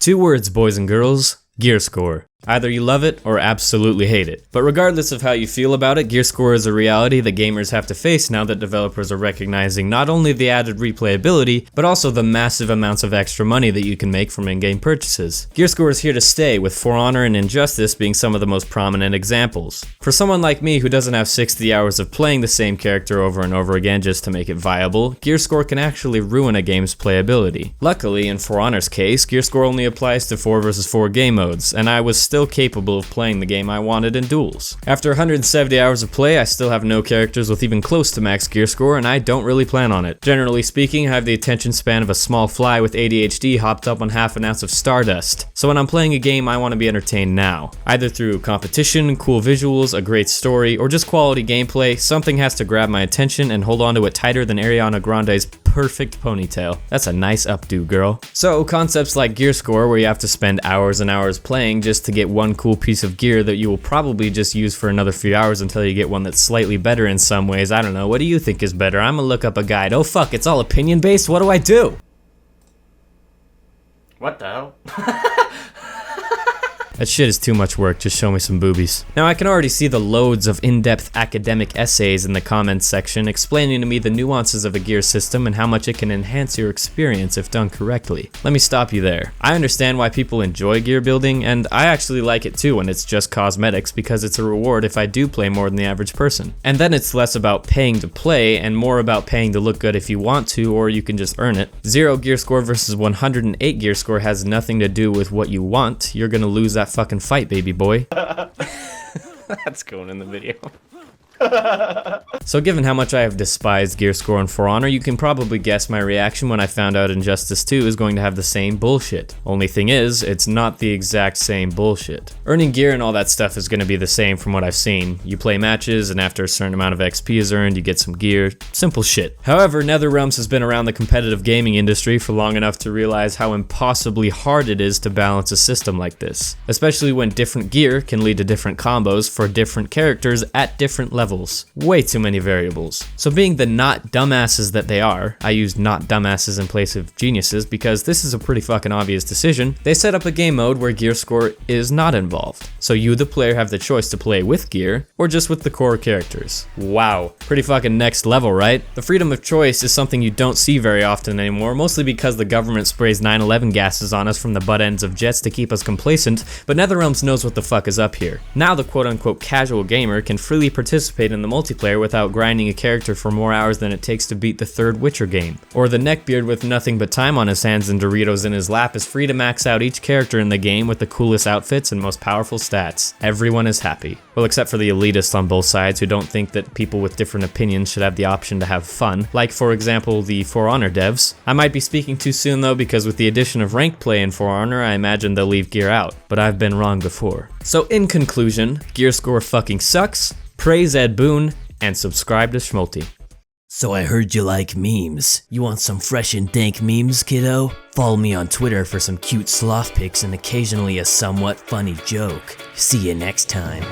2 words, boys and girls: gear score. Either you love it or absolutely hate it. But regardless of how you feel about it, gear score is a reality that gamers have to face now that developers are recognizing not only the added replayability, but also the massive amounts of extra money that you can make from in-game purchases. Gear score is here to stay, with For Honor and Injustice being some of the most prominent examples. For someone like me who doesn't have 60 hours of playing the same character over and over again just to make it viable, gear score can actually ruin a game's playability. Luckily, in For Honor's case, gear score only applies to 4 vs 4 game modes, and I was still capable of playing the game I wanted in duels. After 170 hours of play, I still have no characters with even close to max gear score, and I don't really plan on it. Generally speaking, I have the attention span of a small fly with ADHD hopped up on half an ounce of stardust. So when I'm playing a game, I want to be entertained now. Either through competition, cool visuals, a great story, or just quality gameplay, something has to grab my attention and hold on to it tighter than Ariana Grande's perfect ponytail. That's a nice updo, girl. So concepts like gear score, where you have to spend hours and hours playing just to get one cool piece of gear that you will probably just use for another few hours until you get one that's slightly better in some ways. I don't know, what do you think is better? I'm gonna look up a guide. Oh fuck, it's all opinion based? What do I do? What the hell? That shit is too much work, just show me some boobies. Now I can already see the loads of in-depth academic essays in the comments section explaining to me the nuances of a gear system and how much it can enhance your experience if done correctly. Let me stop you there. I understand why people enjoy gear building, and I actually like it too when it's just cosmetics because it's a reward if I do play more than the average person. And then it's less about paying to play and more about paying to look good if you want to, or you can just earn it. 0 gear score versus 108 gear score has nothing to do with what you want. You're gonna lose that fucking fight, baby boy. That's going in the video. So given how much I have despised gear score and For Honor, you can probably guess my reaction when I found out Injustice 2 is going to have the same bullshit. Only thing is, it's not the exact same bullshit. Earning gear and all that stuff is going to be the same from what I've seen. You play matches, and after a certain amount of XP is earned, you get some gear. Simple shit. However, NetherRealms has been around the competitive gaming industry for long enough to realize how impossibly hard it is to balance a system like this. Especially when different gear can lead to different combos for different characters at different levels. Way too many variables. So being the not dumbasses that they are, I used not dumbasses in place of geniuses because this is a pretty fucking obvious decision, they set up a game mode where gear score is not involved. So you, the player, have the choice to play with gear or just with the core characters. Wow. Pretty fucking next level, right? The freedom of choice is something you don't see very often anymore, mostly because the government sprays 9/11 gases on us from the butt ends of jets to keep us complacent, but NetherRealms knows what the fuck is up here. Now the quote-unquote casual gamer can freely participate in the multiplayer without grinding a character for more hours than it takes to beat the 3rd Witcher game. Or the neckbeard with nothing but time on his hands and Doritos in his lap is free to max out each character in the game with the coolest outfits and most powerful stats. Everyone is happy. Well, except for the elitists on both sides who don't think that people with different opinions should have the option to have fun, like for example the For Honor devs. I might be speaking too soon though, because with the addition of ranked play in For Honor, I imagine they'll leave gear out, but I've been wrong before. So in conclusion, gear score fucking sucks. Praise Ed Boon, and subscribe to Shmolty. So I heard you like memes. You want some fresh and dank memes, kiddo? Follow me on Twitter for some cute sloth pics and occasionally a somewhat funny joke. See you next time.